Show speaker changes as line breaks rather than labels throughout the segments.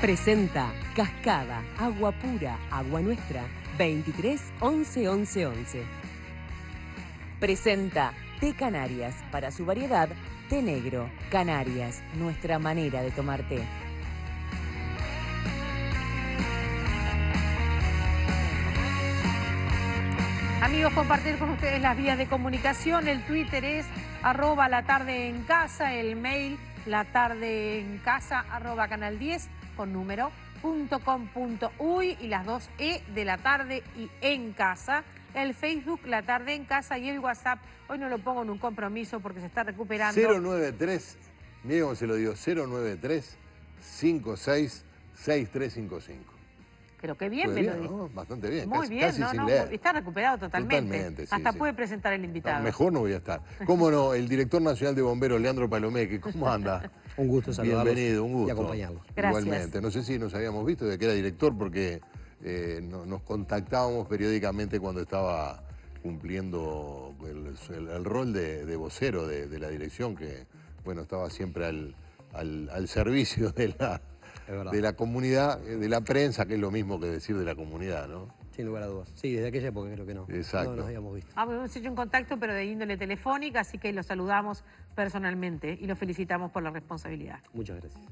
Presenta Cascada, agua pura, agua nuestra, 23 11 11 11. Presenta Té Canarias, para su variedad, té negro. Canarias, nuestra manera de tomar té.
Amigos, compartir con ustedes las vías de comunicación. El Twitter es @latardeencasa, el mail latardeencasa@canal10 con número .com.uy y las dos E de la tarde y en casa. El Facebook La Tarde en Casa y el WhatsApp. Hoy no lo pongo en un compromiso porque se está recuperando.
093, mire cómo se lo digo, 093 56 6355.
Creo que bien me lo dijo.
¿No? Bastante bien,
Muy
casi,
bien,
casi
no,
sin
no,
leer.
está recuperado totalmente.
Totalmente, sí,
Hasta
sí.
puede presentar el invitado.
No, mejor no voy a estar. ¿Cómo no? El director nacional de bomberos, Leandro Palomeque, ¿cómo anda?
Un gusto saludarlos.
Bienvenido, un gusto.
Y acompañarlos.
Gracias.
Igualmente. No sé si nos habíamos visto de que era director porque nos contactábamos periódicamente cuando estaba cumpliendo el rol de vocero de la dirección, que bueno, estaba siempre al servicio de la comunidad, de la prensa, que es lo mismo que decir de la comunidad, ¿no?
Sin lugar a dudas. Sí, desde aquella época creo que no.
Exacto.
No nos habíamos visto.
Hemos hecho un contacto, pero de índole telefónica, así que lo saludamos personalmente y lo felicitamos por la responsabilidad.
Muchas gracias.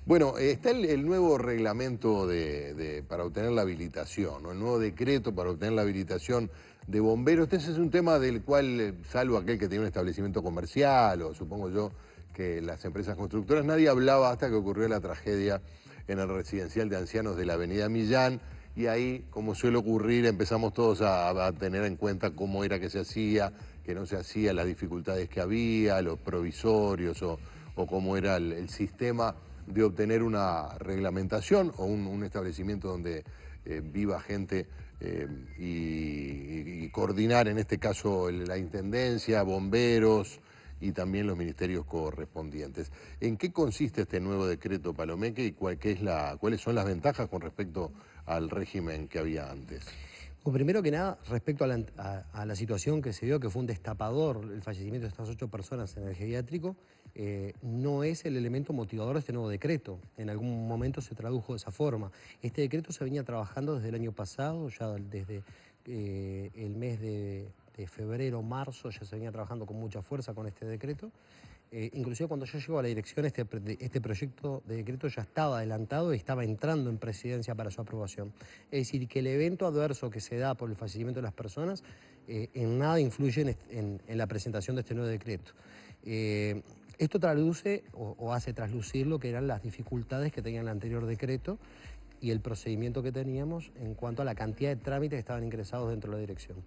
Bueno, está el nuevo reglamento para obtener la habilitación, ¿no? El nuevo decreto para obtener la habilitación de bomberos. Este es un tema del cual, salvo aquel que tiene un establecimiento comercial, o supongo yo que las empresas constructoras, nadie hablaba hasta que ocurrió la tragedia en el residencial de ancianos de la avenida Millán, y ahí, como suele ocurrir, empezamos todos a tener en cuenta cómo era que se hacía, que no se hacía, las dificultades que había, los provisorios o cómo era el sistema de obtener una reglamentación o un establecimiento donde viva gente y coordinar, en este caso, la intendencia, bomberos y también los ministerios correspondientes. ¿En qué consiste este nuevo decreto, Palomeque, y cuáles son las ventajas con respecto al régimen que había antes?
Bueno, primero que nada, respecto a la situación que se dio, que fue un destapador, el fallecimiento de estas 8 personas en el geriátrico, no es el elemento motivador de este nuevo decreto. En algún momento se tradujo de esa forma. Este decreto se venía trabajando desde el año pasado, ya desde el mes de febrero, marzo, ya se venía trabajando con mucha fuerza con este decreto. Inclusive cuando yo llego a la dirección, este proyecto de decreto ya estaba adelantado y estaba entrando en presidencia para su aprobación. Es decir, que el evento adverso que se da por el fallecimiento de las personas en nada influye en la presentación de este nuevo decreto. Esto traduce o hace traslucir lo que eran las dificultades que tenía el anterior decreto y el procedimiento que teníamos en cuanto a la cantidad de trámites que estaban ingresados dentro de la dirección.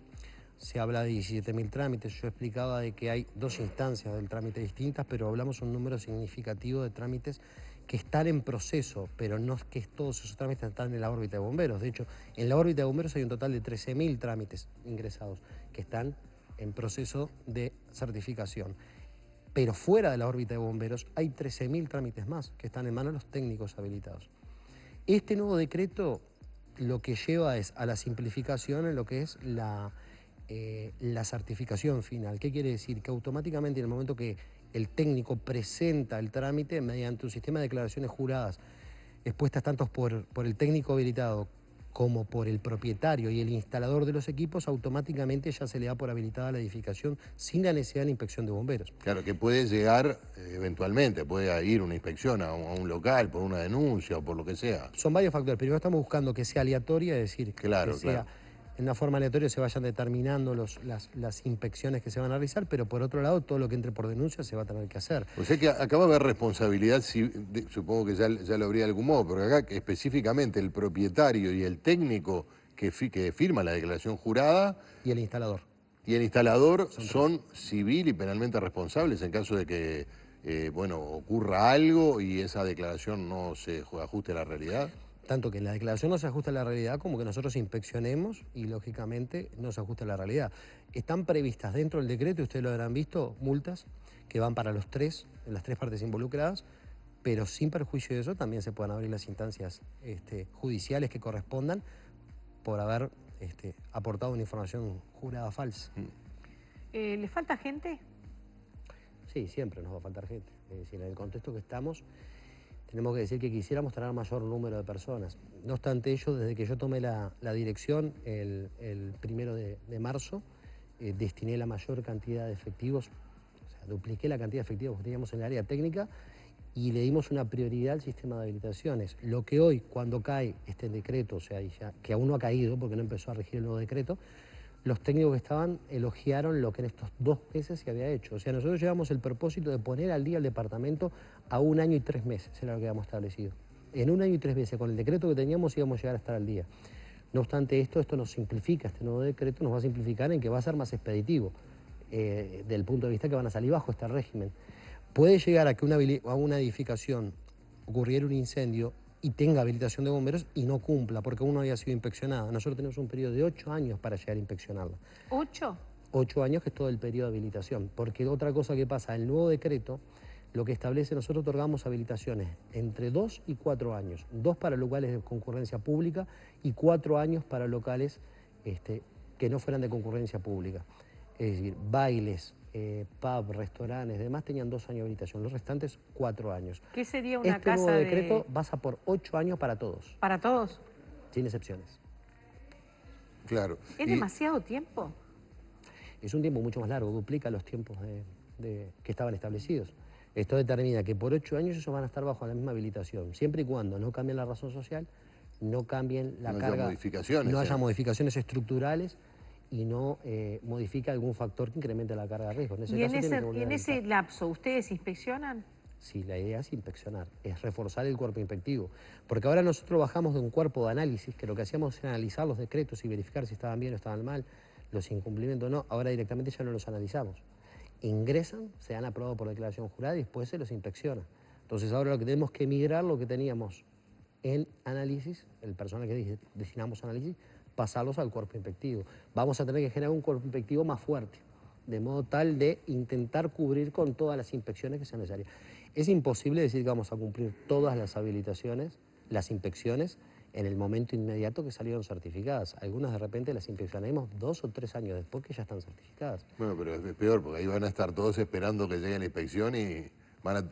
Se habla de 17.000 trámites, yo explicaba de que hay 2 instancias del trámite distintas, pero hablamos un número significativo de trámites que están en proceso, pero no es que todos esos trámites están en la órbita de bomberos. De hecho, en la órbita de bomberos hay un total de 13.000 trámites ingresados que están en proceso de certificación. Pero fuera de la órbita de bomberos hay 13.000 trámites más que están en manos de los técnicos habilitados. Este nuevo decreto lo que lleva es a la simplificación en lo que es la certificación final. ¿Qué quiere decir? Que automáticamente en el momento que el técnico presenta el trámite mediante un sistema de declaraciones juradas expuestas tanto por el técnico habilitado como por el propietario y el instalador de los equipos, automáticamente ya se le da por habilitada la edificación sin la necesidad de la inspección de bomberos.
Claro, que puede llegar eventualmente, puede ir una inspección a un local por una denuncia o por lo que sea.
Son varios factores. Primero estamos buscando que sea aleatoria, es decir,
Claro,
que sea en una forma aleatoria se vayan determinando las inspecciones que se van a realizar, pero por otro lado todo lo que entre por denuncia se va a tener que hacer.
O sea que acá va a haber responsabilidad, supongo que ya lo habría de algún modo, pero acá que específicamente el propietario y el técnico que firma la declaración jurada
Y el instalador.
y el instalador son civil y penalmente responsables en caso de que ocurra algo y esa declaración no se ajuste a la realidad.
Tanto que la declaración no se ajusta a la realidad como que nosotros inspeccionemos y, lógicamente, no se ajusta a la realidad. Están previstas dentro del decreto, y ustedes lo habrán visto, multas que van para las 3 partes involucradas, pero sin perjuicio de eso también se pueden abrir las instancias judiciales que correspondan por haber aportado una información jurada falsa.
¿Le falta gente?
Sí, siempre nos va a faltar gente. Es decir, en el contexto que estamos, tenemos que decir que quisiéramos tener mayor número de personas. No obstante ello, desde que yo tomé la dirección el 1 de marzo, destiné la mayor cantidad de efectivos, o sea, dupliqué la cantidad de efectivos que teníamos en el área técnica y le dimos una prioridad al sistema de habilitaciones. Lo que hoy, cuando cae este decreto, o sea, que aún no ha caído porque no empezó a regir el nuevo decreto, los técnicos que estaban elogiaron lo que en estos 2 meses se había hecho. O sea, nosotros llevamos el propósito de poner al día el departamento a 1 año y 3 meses, era lo que habíamos establecido. En 1 año y 3 meses, con el decreto que teníamos, íbamos a llegar a estar al día. No obstante esto nos simplifica, este nuevo decreto nos va a simplificar en que va a ser más expeditivo, del punto de vista que van a salir bajo este régimen. Puede llegar a que a una edificación ocurriera un incendio y tenga habilitación de bomberos y no cumpla, porque aún no había sido inspeccionada. Nosotros tenemos un periodo de 8 años para llegar a inspeccionarla.
¿8?
8 años, que es todo el periodo de habilitación. Porque otra cosa que pasa, el nuevo decreto lo que establece, nosotros otorgamos habilitaciones entre 2 y 4 años. 2 para locales de concurrencia pública y 4 años para locales que no fueran de concurrencia pública. Es decir, bailes, pub, restaurantes, demás tenían 2 años de habilitación, los restantes 4 años.
¿Qué sería una
este
casa
nuevo decreto pasa por 8 años para todos.
¿Para todos?
Sin excepciones.
Claro.
¿Es demasiado tiempo?
Es un tiempo mucho más largo, duplica los tiempos que estaban establecidos. Esto determina que por 8 años ellos van a estar bajo la misma habilitación, siempre y cuando no cambien la razón social, no cambien la carga,
no
haya modificaciones estructurales y no modifica algún factor que incremente la carga de riesgo.
En ese lapso, ¿ustedes inspeccionan?
Sí, la idea es inspeccionar, es reforzar el cuerpo inspectivo. Porque ahora nosotros bajamos de un cuerpo de análisis, que lo que hacíamos era analizar los decretos y verificar si estaban bien o estaban mal, los incumplimientos no, ahora directamente ya no los analizamos. Ingresan, se han aprobado por declaración jurada y después se los inspecciona. Entonces ahora lo que tenemos que migrar, lo que teníamos en análisis, el personal que destinamos a análisis, pasarlos al cuerpo inspectivo. Vamos a tener que generar un cuerpo inspectivo más fuerte, de modo tal de intentar cubrir con todas las inspecciones que sean necesarias. Es imposible decir que vamos a cumplir todas las habilitaciones, las inspecciones, en el momento inmediato que salieron certificadas. Algunas de repente las inspeccionaremos 2 o 3 años después que ya están certificadas.
Bueno, pero es peor, porque ahí van a estar todos esperando que llegue la inspección y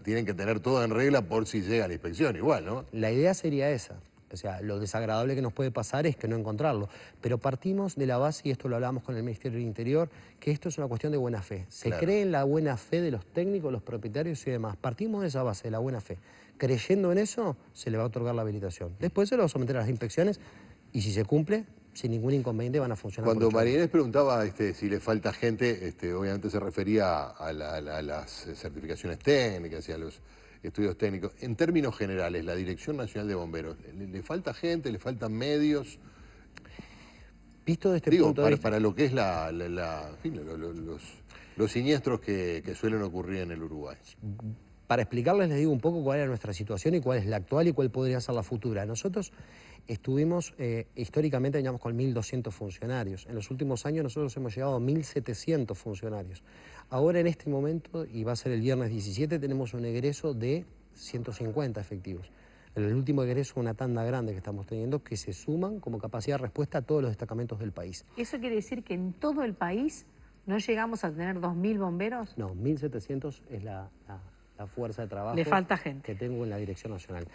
tienen que tener todo en regla por si llega la inspección, igual, ¿no?
La idea sería esa. O sea, lo desagradable que nos puede pasar es que no encontrarlo. Pero partimos de la base, y esto lo hablamos con el Ministerio del Interior, que esto es una cuestión de buena fe. Se cree en la buena fe de los técnicos, los propietarios y demás. Partimos de esa base, de la buena fe. Creyendo en eso, se le va a otorgar la habilitación. Después se lo va a someter a las inspecciones y si se cumple, sin ningún inconveniente van a funcionar.
Cuando María Inés preguntaba si le falta gente, obviamente se refería a las certificaciones técnicas y a los estudios técnicos. En términos generales, la Dirección Nacional de Bomberos, ¿le falta gente, le faltan medios?
Visto de este punto de vista,
para lo que es los siniestros que suelen ocurrir en el Uruguay.
Para explicarles, les digo un poco cuál era nuestra situación y cuál es la actual y cuál podría ser la futura. Nosotros estuvimos, históricamente veníamos con 1.200 funcionarios. En los últimos años nosotros hemos llegado a 1.700 funcionarios. Ahora en este momento, y va a ser el viernes 17, tenemos un egreso de 150 efectivos. El último egreso, una tanda grande que estamos teniendo, que se suman como capacidad de respuesta a todos los destacamentos del país.
¿Eso quiere decir que en todo el país no llegamos a tener 2.000 bomberos?
No, 1.700 es la fuerza de trabajo.
Le falta gente.
Que tengo en la Dirección Nacional.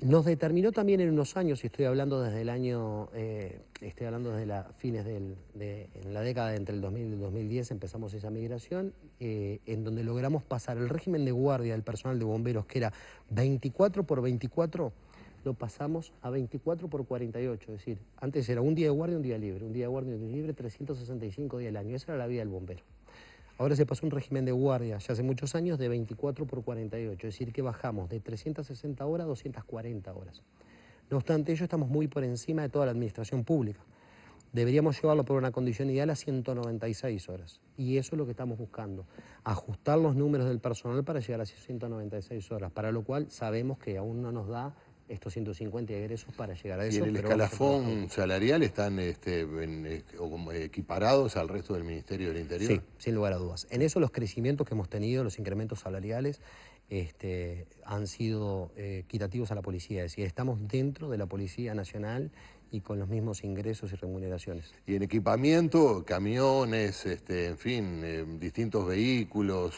Nos determinó también en unos años, y estoy hablando desde el año, fines en la década entre el 2000 y el 2010 empezamos esa migración, en donde logramos pasar el régimen de guardia del personal de bomberos, que era 24 por 24, lo pasamos a 24 por 48, es decir, antes era un día de guardia y un día libre, un día de guardia y un día libre, 365 días al año, esa era la vida del bombero. Ahora se pasó un régimen de guardia, ya hace muchos años, de 24 por 48, es decir, que bajamos de 360 horas a 240 horas. No obstante ello, estamos muy por encima de toda la administración pública. Deberíamos llevarlo por una condición ideal a 196 horas. Y eso es lo que estamos buscando, ajustar los números del personal para llegar a 196 horas, para lo cual sabemos que aún no nos da estos 150 egresos para llegar a eso.
¿Y en el escalafón salarial están equiparados al resto del Ministerio del Interior?
Sí, sin lugar a dudas. En eso los crecimientos que hemos tenido, los incrementos salariales, han sido equitativos a la policía. Es decir, estamos dentro de la Policía Nacional y con los mismos ingresos y remuneraciones.
Y en equipamiento, camiones, en fin, distintos vehículos.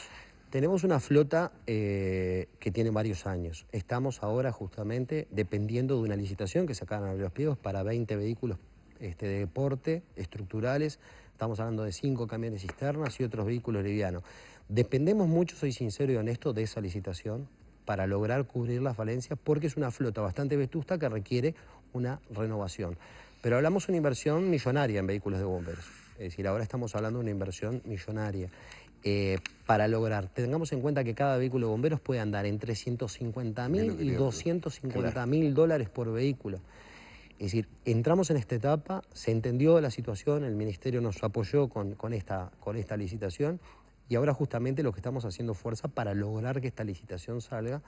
Tenemos una flota que tiene varios años. Estamos ahora justamente dependiendo de una licitación que se acaban de abrir los pliegos para 20 vehículos de deporte estructurales. Estamos hablando de 5 camiones cisternas y otros vehículos livianos. Dependemos mucho, soy sincero y honesto, de esa licitación para lograr cubrir las falencias, porque es una flota bastante vetusta que requiere una renovación. Pero hablamos de una inversión millonaria en vehículos de bomberos. Es decir, ahora estamos hablando de una inversión millonaria. Para lograr, tengamos en cuenta que cada vehículo de bomberos puede andar entre 150.000 y 250.000 dólares por vehículo. Es decir, entramos en esta etapa, se entendió la situación, el Ministerio nos apoyó con esta licitación y ahora justamente lo que estamos haciendo fuerza para lograr que esta licitación salga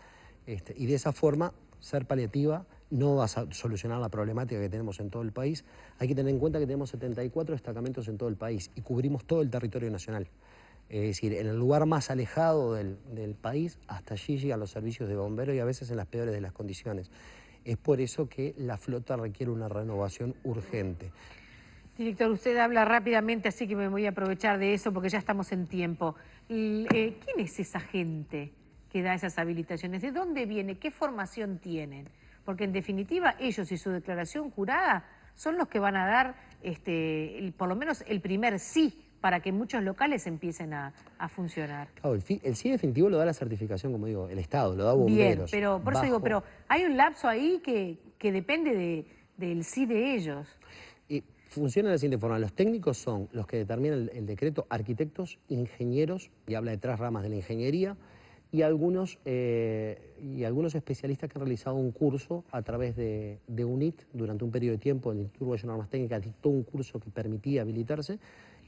y de esa forma ser paliativa. No va a solucionar la problemática que tenemos en todo el país. Hay que tener en cuenta que tenemos 74 destacamentos en todo el país y cubrimos todo el territorio nacional. Es decir, en el lugar más alejado del país, hasta allí llegan los servicios de bomberos y a veces en las peores de las condiciones. Es por eso que la flota requiere una renovación urgente.
Director, usted habla rápidamente, así que me voy a aprovechar de eso porque ya estamos en tiempo. ¿Quién es esa gente que da esas habilitaciones? ¿De dónde viene? ¿Qué formación tienen? Porque en definitiva ellos y su declaración jurada son los que van a dar por lo menos el primer sí para que muchos locales empiecen a funcionar.
Claro, el sí definitivo lo da la certificación, como digo, el Estado, lo da bomberos.
Bien, pero por eso digo, pero hay un lapso ahí que depende del sí de ellos.
Funciona de la siguiente forma: los técnicos son los que determinan el decreto, arquitectos, ingenieros, y habla de 3 ramas de la ingeniería, y algunos especialistas que han realizado un curso a través de UNIT durante un periodo de tiempo. El Instituto Uruguayo de Normas Técnicas dictó un curso que permitía habilitarse,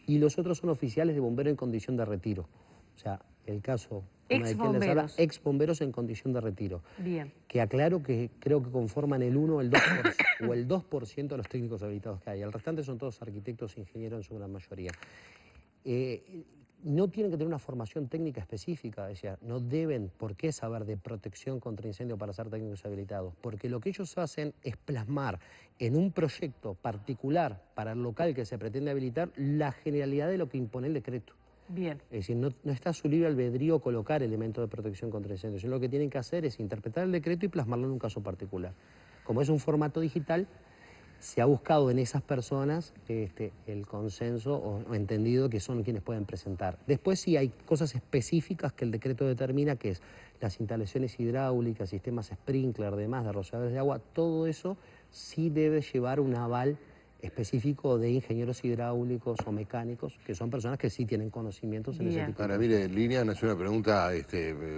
y los otros son oficiales de bombero en condición de retiro. O sea, el caso
ex bomberos.
Ex bomberos en condición de retiro.
Bien.
Que aclaro que creo que conforman el 1 o el 2%, o el 2% de los técnicos habilitados que hay. El restante son todos arquitectos e ingenieros en su gran mayoría. No tienen que tener una formación técnica específica, decía, no deben por qué saber de protección contra incendio para ser técnicos habilitados, porque lo que ellos hacen es plasmar en un proyecto particular para el local que se pretende habilitar la generalidad de lo que impone el decreto.
Bien.
Es decir, no está a su libre albedrío colocar elementos de protección contra incendios. Lo que tienen que hacer es interpretar el decreto y plasmarlo en un caso particular. Como es un formato digital, se ha buscado en esas personas el consenso o entendido que son quienes pueden presentar. Después sí hay cosas específicas que el decreto determina, que es las instalaciones hidráulicas, sistemas sprinkler, demás, de rociadores de agua. Todo eso sí debe llevar un aval específico de ingenieros hidráulicos o mecánicos, que son personas que sí tienen conocimientos en ese tipo de
Ahora,
cosas.
mire, Liliana, es una pregunta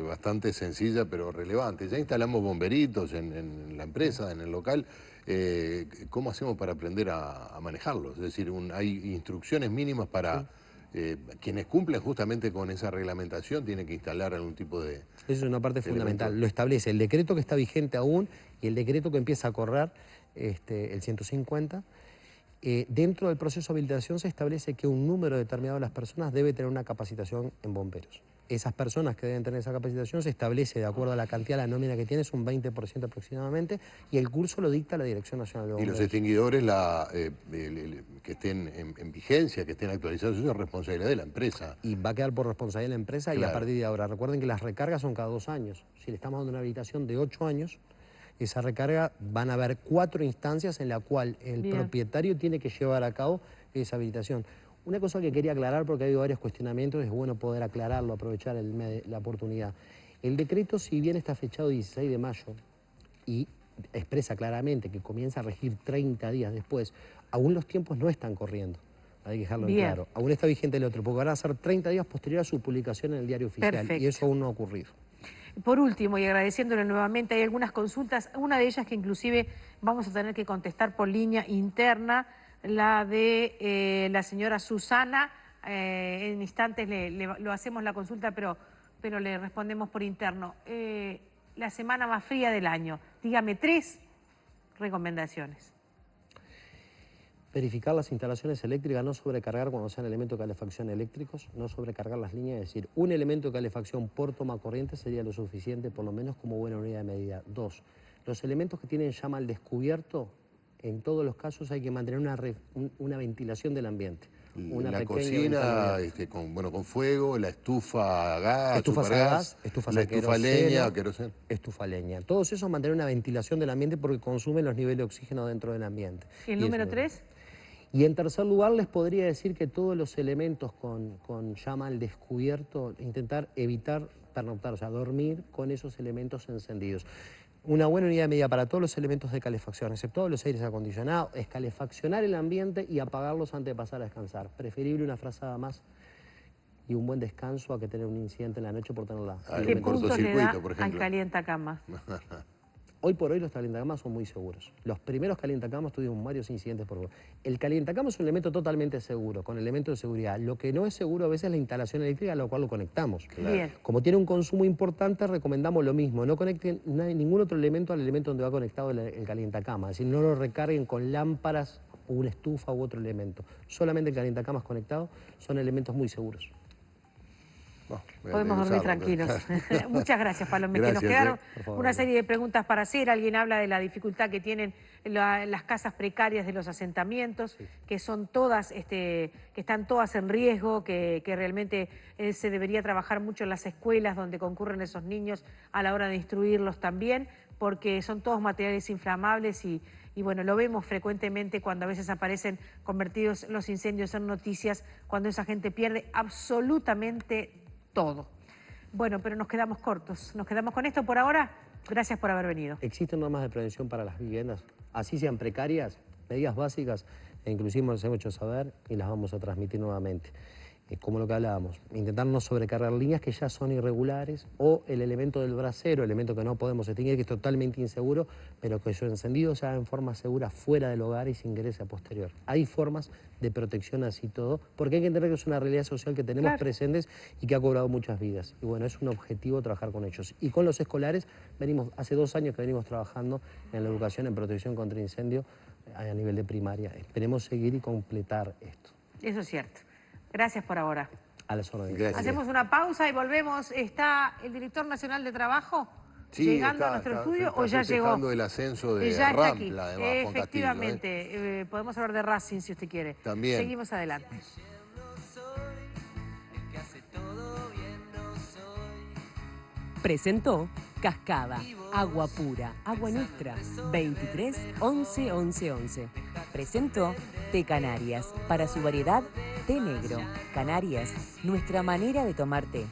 bastante sencilla pero relevante. Ya instalamos bomberitos en la empresa, en el local. ¿Cómo hacemos para aprender a manejarlos? Es decir, hay instrucciones mínimas para quienes cumplen justamente con esa reglamentación, tienen que instalar algún tipo de...
Eso es una parte fundamental.
elemento.
Lo establece el decreto que está vigente aún y el decreto que empieza a correr, el 150. Dentro del proceso de habilitación se establece que un número determinado de las personas debe tener una capacitación en bomberos. Esas personas que deben tener esa capacitación se establece de acuerdo a la cantidad, la nómina que tiene, es un 20% aproximadamente, y el curso lo dicta la Dirección Nacional de
Y
Bomberos.
los extinguidores que estén en vigencia, que estén actualizados, eso es responsabilidad de la empresa.
Y va a quedar por responsabilidad de la empresa,
Claro.
y a partir de ahora, recuerden que las recargas son cada 2 años. Si le estamos dando una habilitación de 8 años, esa recarga van a haber 4 instancias en la cual el propietario tiene que llevar a cabo esa habilitación. Una cosa que quería aclarar, porque ha habido varios cuestionamientos, es bueno poder aclararlo, aprovechar la oportunidad. El decreto, si bien está fechado 16 de mayo y expresa claramente que comienza a regir 30 días después, aún los tiempos no están corriendo. Hay que dejarlo en claro. Aún está vigente el otro, porque van a ser 30 días posterior a su publicación en el diario oficial.
Perfecto.
Y eso aún no ha ocurrido.
Por último, y agradeciéndole nuevamente, hay algunas consultas, una de ellas que inclusive vamos a tener que contestar por línea interna, la de la señora Susana. En instantes lo hacemos la consulta, pero le respondemos por interno. La semana más fría del año, dígame 3 recomendaciones.
Verificar las instalaciones eléctricas, no sobrecargar cuando sean elementos de calefacción eléctricos, no sobrecargar las líneas, es decir, un elemento de calefacción por toma corriente sería lo suficiente, por lo menos como buena unidad de medida. 2, los elementos que tienen llama al descubierto, en todos los casos hay que mantener una ventilación del ambiente. una
la
pequeña
cocina
ventana
con fuego, la estufa a gas,
estufas a
supergas,
gas, estufas
la
a
estufa
queroseno,
leña, queroseno.
estufa a leña. Todos esos mantener una ventilación del ambiente porque consumen los niveles de oxígeno dentro del ambiente.
¿Y el
eso
número
es
3?
Y en tercer lugar les podría decir que todos los elementos con llama al descubierto, intentar evitar pernoctar, o sea, dormir con esos elementos encendidos. Una buena unidad de medida para todos los elementos de calefacción, excepto los aires acondicionados, es calefaccionar el ambiente y apagarlos antes de pasar a descansar. Preferible una frazada más y un buen descanso a que tener un incidente en la noche por tenerla.
¿Qué puntos le da
por
al
ejemplo.
calientacamas?
Hoy por hoy los calientacamas son muy seguros. Los primeros calientacamas tuvimos varios incidentes por favor. El calientacama es un elemento totalmente seguro, con elementos de seguridad. Lo que no es seguro a veces es la instalación eléctrica a la cual lo conectamos.
Claro. Bien.
Como tiene un consumo importante, recomendamos lo mismo. No conecten ningún otro elemento al elemento donde va conectado el calientacama. Es decir, no lo recarguen con lámparas o una estufa u otro elemento. Solamente el calientacamas conectado son elementos muy seguros.
Podemos dormir tranquilos. Muchas gracias, Palomeque. Nos quedaron una serie de preguntas para hacer. Alguien habla de la dificultad que tienen las casas precarias de los asentamientos, que son todas, que están todas en riesgo, que realmente se debería trabajar mucho en las escuelas donde concurren esos niños a la hora de instruirlos también, porque son todos materiales inflamables y bueno, lo vemos frecuentemente cuando a veces aparecen convertidos los incendios en noticias, cuando esa gente pierde absolutamente todo. Bueno, pero nos quedamos cortos. Nos quedamos con esto por ahora. Gracias por haber venido.
Existen normas de prevención para las viviendas, así sean precarias, medidas básicas, e inclusive nos hemos hecho saber y las vamos a transmitir nuevamente. Como lo que hablábamos, intentar no sobrecargar líneas que ya son irregulares o el elemento del brasero, elemento que no podemos extinguir, que es totalmente inseguro, pero que su encendido se haga en forma segura fuera del hogar y se ingrese a posterior. Hay formas de protección así todo, porque hay que entender que es una realidad social que tenemos presentes y que ha cobrado muchas vidas. Y bueno, es un objetivo trabajar con ellos. Y con los escolares, hace 2 años que venimos trabajando en la educación en protección contra incendio a nivel de primaria. Esperemos seguir y completar esto.
Eso es cierto. Gracias por ahora.
A las órdenes.
Gracias.
Hacemos una pausa y volvemos. ¿Está el director nacional de trabajo llegando a nuestro estudio o ya llegó?
El ascenso de
ya está aquí.
Rampla, además, Juan Castillo,
Efectivamente. Podemos hablar de Racing si usted quiere.
También.
Seguimos adelante.
Presentó Cascada, agua pura, agua nuestra, 23 11 11 11. Presentó Té Canarias, para su variedad té negro. Canarias, nuestra manera de tomar té.